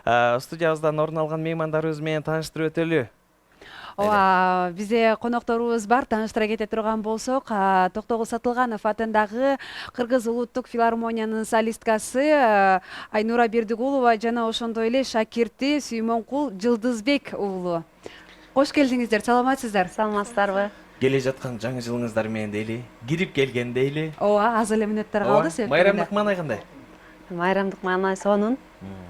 Студиябыздан орун алган меймандарыбыз менен тааныштырып өтөлү. Ооба, бизде конокторубуз бар, тааныштыра кете турган болсок, Токтогул Сатылганов атындагы Кыргыз улуттук филармониянын солисткасы Айнура Бердигулова жана ошондой эле шакирти Сүймөнкул Жылдызбек уулу. Кош келдиңиздер, саламатсыздар? Саламатсыздарбы? Келе жаткан жаңы жылыңыздар менен дейли, кирип келген дейли. Ооба, аз эле мүнөттөр калды. Майрамдык маанай кандай? Майрамдык маанай сонун.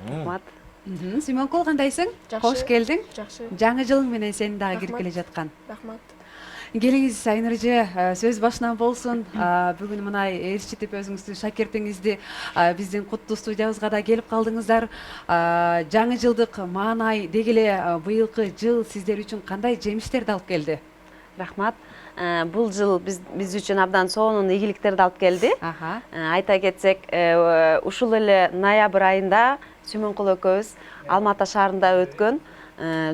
Рахмат. Сүймөнкул кандайсың? Жакшы. Кош келдиң. Жакшы. Жаңы жылың менен сени дагы кирип Рахмат. келе жаткан. Рахмат. Келиңиз Айнурже, сөз башынан болсун. Бүгүн мына ээрчитип өзүңүздүн шакиртиңизди биздин куттуу студиябызга да келип калдыңыздар. Жаңы жылдык маанай деги эле быйылкы жыл сиздер үчүн кандай жемиштерди алып келди? Рахмат. Бул жыл биз үчүн абдан сонун ийгиликтерди алып келди. Айта кетсек, ушул эле ноябрь айында Сүймөнкул экөөбүз Алматы шаарында өткөн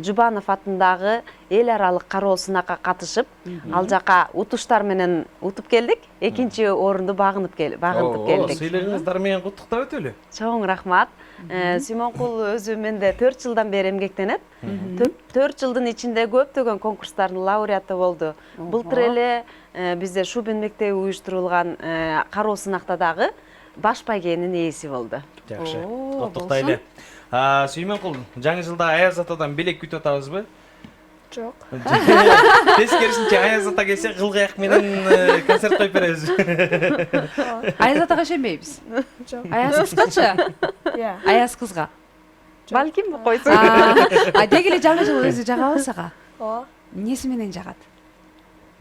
Жубанов атындагы эл аралык кароо сынакка катышып, ал жака утуштар менен утуп келдик. Экинчи орунду багынтып келдик. Сыйлыгыңыздар менен куттуктап өтөлү. Чоң рахмат. Сүймөнкул өзү менде 4 жылдан бери эмгектенет. 4 жылдын ичинде көптөгөн конкурстардын лауреаты болду. Былтыр эле бизде Шубин мектеби уюштурулган кароо сынакта дагы баш байгенин ээси болду. Жакшы. Куттуктайлы. Сүймөнкул, жаңы жылда Аяз атадан белек күтүп атабызбы? Жок. Тескерисинче Аяз ата келсе кылгаяк менен концерт коюп беребиз. Аяз атага ишенбейбиз. Жок. Аяз кызгачы? Иә. Аяз кызга. Балким койсун. Деги эле жаңы жыл өзү жагабы сага? Ооба. Эмнеси менен жагат?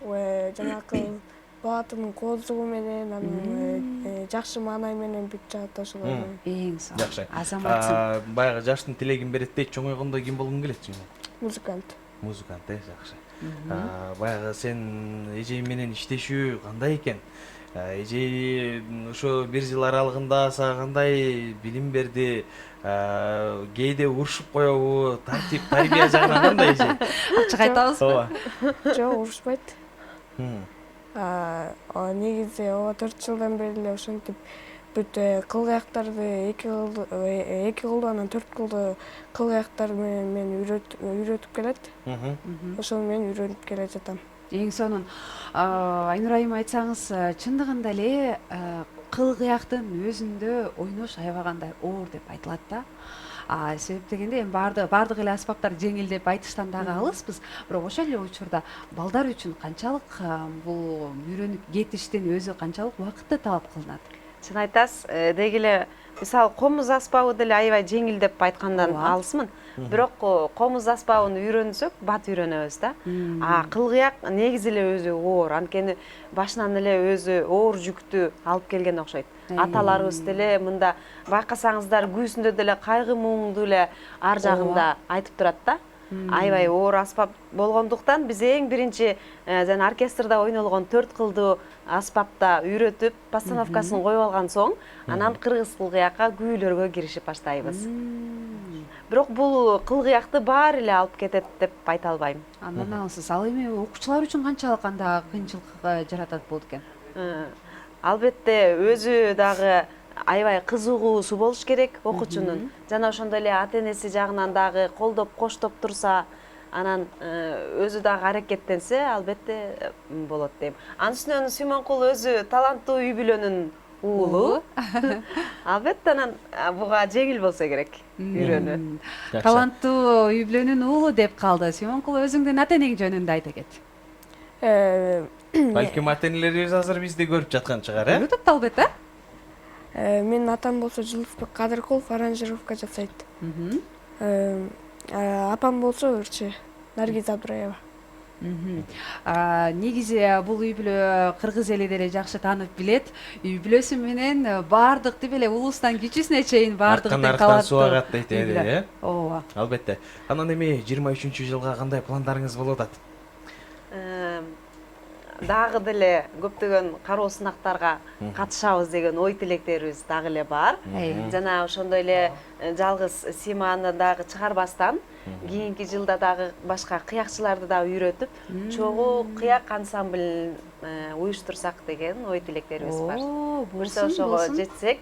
Жанакы баатынын коозугу менен, анан жакшы маанай менен бүт жагат ошолор менен. Эң сонун. Жакшы. Азаматсың. Баягы жаштын тилегин берет дейт, чоңойгондо ким болгуң келет сен? Музыкант. Музыкант, жакшы. Баягы сен эжең менен иштешүү кандай экен? Эжең ошо бир жыл аралыгында сага кандай билим берди? Кээде урушуп коебу? Тартип, тарбия жагынан кандай эже? Ачык айтабыз. Ооба. Жок, урушпайт. Негизи 4 жылдан бери эле ошентип бүт кылгаяктарды 2 кылдуу анан 4 кылдуу кылгаяктар менен үйрөтүп келет. Ошол менен үйрөнүп келе жатам. Эң сонун. Айнур айым, айтсаңыз, чындыгында эле кылгаяктын өзүндө ойнош аябагандай оор деп айтылат да. Себеп дегенде эми бардык эле аспаптар жеңил деп айтыштан дагы алыспыз. Бирок ошол эле учурда балдар үчүн канчалык бул үйрөнүп кетиштин өзү канчалык убакытты талап кылынат? Чын айтасыз, деги эле мисалы комуз аспабы деле аябай жеңил деп айткандан алысмын. Бирок комуз аспабын үйрөнсөк, бат үйрөнөбүз да. Кылгыяк негизи эле өзү оор, анткени башынан эле өзү оор жүктү алып келген окшойт. Аталарыбыз деле мында байкасаңыздар күүсүндө деле кайгы муңду эле ар жагында айтып турат да. Аябай оор аспап болгондуктан биз эң биринчи жана оркестрда ойнолгон 4 кылдуу аспапта үйрөтүп, постановкасын коюп алган соң, анан кыргыз кылгыякка күүлөргө киришип баштайбыз. Бирок бул кылгыякты баары эле алып кетет деп айта албайм. Андан алсыз, ал эми окуучулар үчүн канчалык анда кыйынчылык жаратат болду экен? Албетте өзү дагы аябай кызыгуусу болуш керек окуучунун. Жана ошондой эле ата-энеси жагынан дагы колдоп, коштоп турса, анан өзү дагы аракеттенсе, албетте болот дейм. Анын үстүнөн Сүймөнкул өзү таланттуу үй бүлөнүн уулу. Албетте анан буга жеңил болсо керек үйрөнүү. Таланттуу үй бүлөнүн уулу деп калды. Сүймөнкул өзүңдүн ата-энең жөнүндө айта кет. Балким ата-энелерибиз азыр бизди көрүп жаткан чыгар, Көрүп атат албетте. Менин атам болсо Жылдызбек Кадыркулов, аранжировка жасайт. Апам болсо ырчы Наргиз Абдыраева. Негизи бул үй бүлө кыргыз эли деле жакшы таанып билет. Үй бүлөсү менен баардык тип эле улустан кичүүсүнө чейин баардыгы таланттуу суу агат дейт эле. Ооба. Албетте. Анан эми 23-жылга кандай пландарыңыз болуп атат? Дагы деле көптөгөн кароо сынактарга катышабыз деген ой тилектерибиз дагы эле бар. Жана ошондой эле жалгыз Симаны дагы чыгарбастан, кийинки жылда дагы башка кыякчыларды да үйрөтүп, чогуу кыяк ансамбль уюштурсак деген ой тилектерибиз бар. Буюрса ошого жетсек,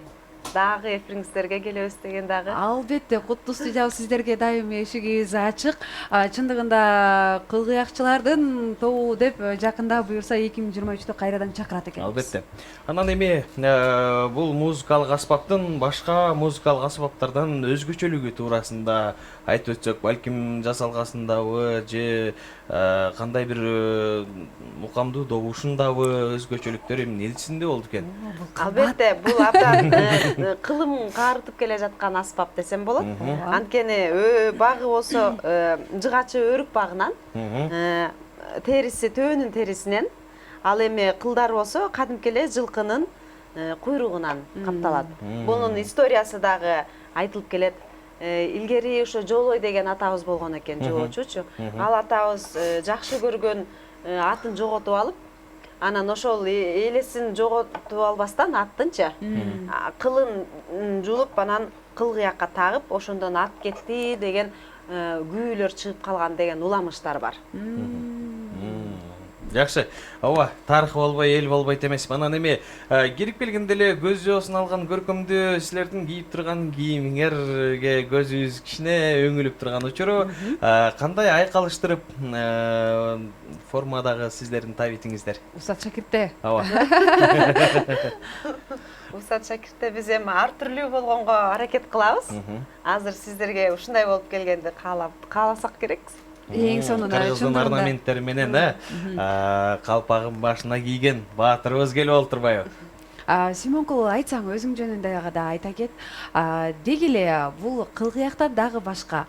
дагы эфириңиздерге келебиз деген дагы. Албетте, куттуу студия сиздерге дайым эшигибиз ачык. Чындыгында кылгыякчылардын тобу деп жакында буюрса 2023-тө кайрадан чакырат экенбиз. Албетте. Анан эми бул музыкалык аспаптын башка музыкалык аспаптардан өзгөчөлүгү туурасында айтып өтсөк, балким жасалгасындабы же кандай бир мукамдуу добушундабы өзгөчөлүктөр эмнесинде болду экен? Албетте, бул абдан кылым каарытып келе жаткан аспап десем болот. Анткени багы болсо жыгачы өрүк багынан, териси төөнүн терисинен, ал эми кылдар болсо кадимки эле жылкынын куйругунан капталат. Бунун историясы дагы айтылып келет. Илгери ошо Жолой деген атабыз болгон экен, жоочучу. Ал атабыз жакшы көргөн атын жоготуп алып, анан ошол элесин жоготуп албастан аттынча кылын жулуп, анан кылгыякка тагып, ошондон ат кетти деген күйүүлөр чыгып калган деген уламыштар бар. Жакшы. Ооба, тарых болбой, эл болбойт эмес. Анан эми кирип келгенде эле көз жоосун алган көркөмдүү силердин кийип турган кийимиңерге көзүбүз кичине өңүлүп турган учуру кандай айкалыштырып формадагы сиздердин табитиңиздер? Устат Шакирте. Ооба. Устат Шакирте биз эми ар түрлүү болгонго аракет кылабыз. Азыр сиздерге ушундай болуп келгенди кааласак керекпиз. Эң сонунда Кыргыздын орнаменттери менен калпагын башына кийген баатырыбыз келип олтурбайбы? Симонкул, айтсаң өзүң жөнүндө да айта кет. Деги эле бул кылгыяктан дагы башка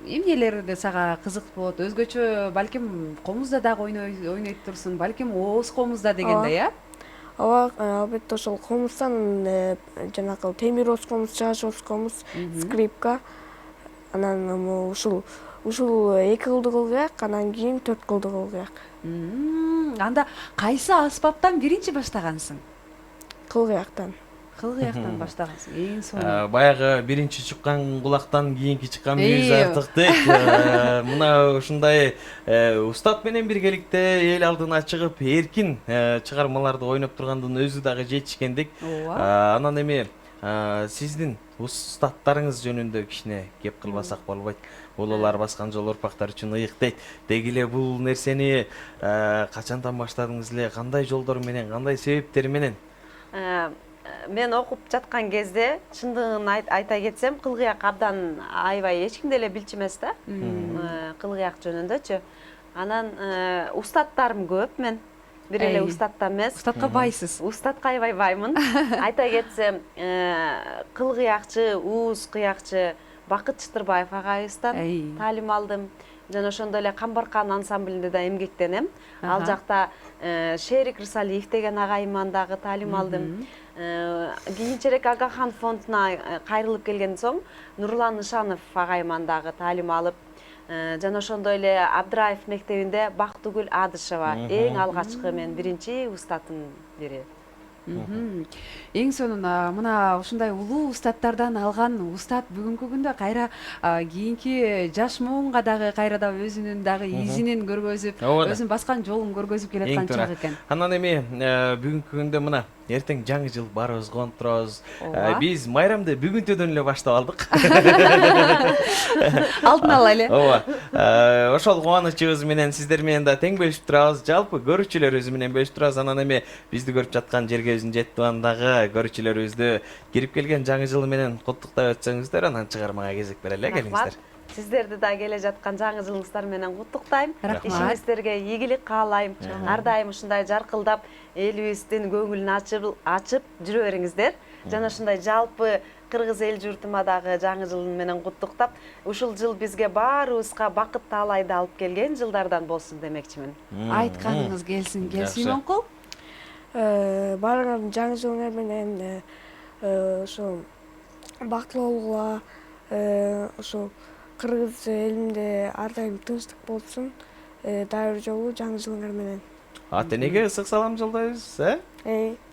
эмнелер сага кызык болот? Өзгөчө балким комузда дагы ойнойт турсуң, балким ооз комузда дегендей, а? Ооба, албетте ошол комуздан жанагы темир ооз комуз, жаш ооз комуз, скрипка. Анан ушул 2 кылдуу кылгыяк, анан кийин 4 кылдуу кылгыяк. Анда кайсы аспаптан биринчи баштагансың? Кылгыяктан. Кылгыяктан баштагансың. Эң сонун. Баягы биринчи чыккан кулактан кийинки чыккан мүйүз артык дейт. Мына ушундай устат менен биргеликте эл алдына чыгып, эркин чыгармаларды ойноп тургандын өзү дагы жетишкендик. Анан эми сиздин устаттарыңыз жөнүндө кичине кеп кылбасак болбойт. Улуулар баскан жол урпактар үчүн ыйык дейт. Деги эле бул нерсени качандан баштадыңыз эле, кандай жолдор менен, кандай себептер менен? Мен окуп жаткан кезде, чындыгын айта кетсем, кылгыяк абдан аябай эч кимде эле билчү эмес да. Кылгыяк жөнүндөчү. Анан устаттарым көп мен. Бир эле устатта эмес. Устатка байсыз. Устатка аябай баймын. Айта кетсем, кылгыякчы, ууз кыякчы Бакыт Чытырбаев агайыбыздан таалим алдым. Жана ошондой эле Камбаркан ансамблинде да эмгектенем. Ал жакта Шерик Рысалиев деген агайыман дагы таалим алдым. Кийинчерээк Агахан фондуна кайрылып келген соң Нурлан Ишанов агайыман дагы таалим алып, жана ошондой эле Абдыраев мектебинде Бактыгүл Адышева эң алгачкы мен биринчи устатым бири. Эң сонун мына ушундай улуу устаттардан алган устат бүгүнкү күндө кайра кийинки жаш муунга дагы кайрада өзүнүн дагы изинин көргөзүп, өзүнүн баскан жолун көргөзүп келаткан чак экен. Анан эми бүгүнкү күндө мына эртең жаңы жыл барыбызга конуп турабыз. Биз майрамды бүгүнтөдөн эле баштап алдык. Алдын ала эле. Ооба. Ошол кубанычыбыз менен сиздер менен да тең бөлүшүп турабыз. Жалпы көрүүчүлөрүбүз менен бөлүшүп турабыз. Анан эми бизди көрүп жаткан жергебиздин жети тубандагы көрүүчүлөрүбүздү кирип келген жаңы жыл менен куттуктап өтсөңүздөр, анан чыгармага кезек берели, келиңиздер. Сиздерди да келе жаткан жаңы жылыңыздар менен куттуктайм. Ишиңиздерге ийгилик каалайм. Ар дайым ушундай жаркылдап, элибиздин көңүлүн ачып жүрө бериңиздер. Жана ушундай жалпы кыргыз эл журтума дагы жаңы жыл менен куттуктап, ушул жыл бизге баарыбызга бакыт таалайды алып келген жылдардан болсун демекчимин. Айтканыңыз келсин, Симонкул. Баарыңардын жаңы жылыңар менен ошо бактылуу болгула, ошо кыргыз элинде ар дайым тынчтык болсун. Дагы бир жолу жаңы жылыңар менен. Ата-энеге ысык салам жолдойбуз,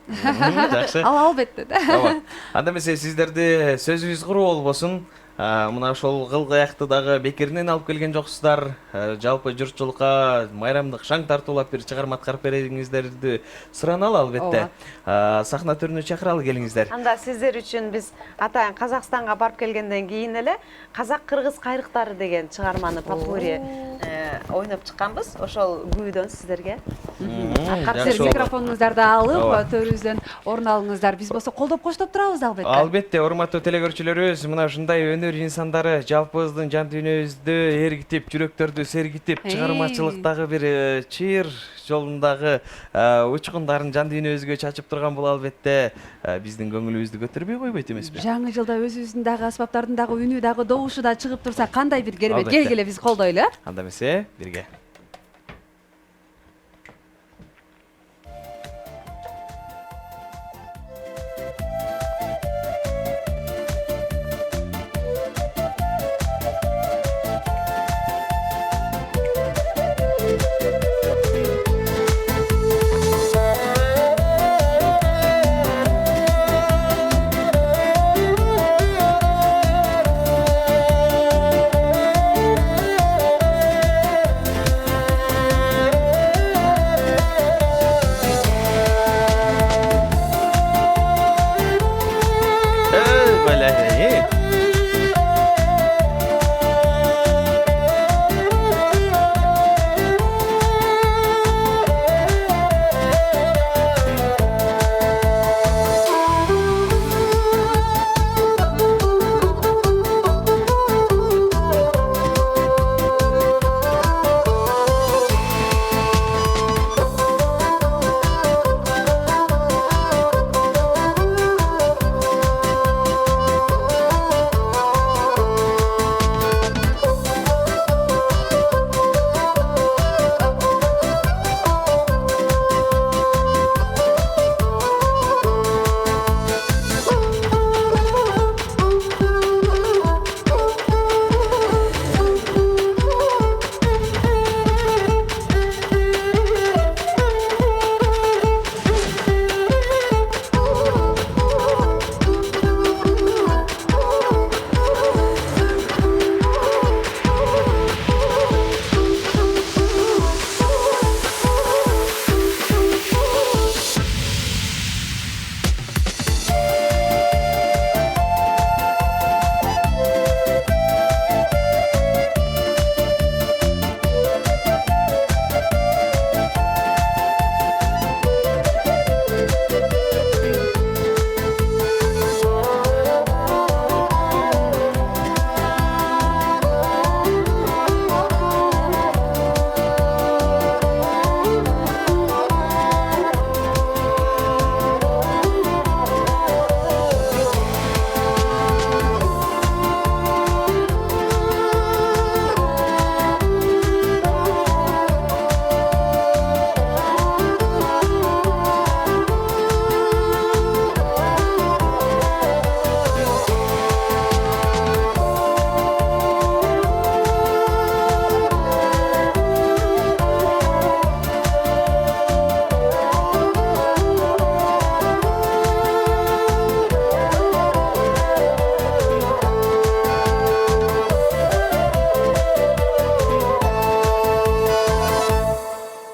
Жакшы. Ал албетте да. Ооба. Анда эмесе сиздерди сөзүбүз куру болбосун. Мына ошол кыл кыякты дагы бекеринен алып келген жоксуздар. Жалпы журтчулукка майрамдык шаң тартуулап бир чыгарма аткарып бериңиздерди сураналы албетте. Сахна төрүнө чакыралы келиңиздер. Анда сиздер үчүн биз атайын Казакстанга барып келгенден кийин эле Казак кыргыз кайрыктары деген чыгарманы попури ойноп чыкканбыз. Ошол күйдөн сиздерге Сиздер микрофонуңуздарды алып төрүбүздөн орун алыңыздар. Биз болсо колдоп коштоп турабыз албетте. Албетте, урматтуу телегөрүүчүлөрүбүз, мына ушундай өнөр инсандары жалпыбыздын жан дүйнөбүздү эргитип, жүрөктөрдү сергитип, чыгармачылыктагы бир чыйыр жолундагы учкундарын жан дүйнөбүзгө чачып турган бул албетте биздин көңүлүбүздү көтөрбөй койбойт эмеспи? Жаңы жылда өзүбүздүн дагы аспаптардын дагы үнү дагы добушу да чыгып турса кандай бир керемет. Албетте. Келгиле биз колдойлу. Анда эмесе, бирге.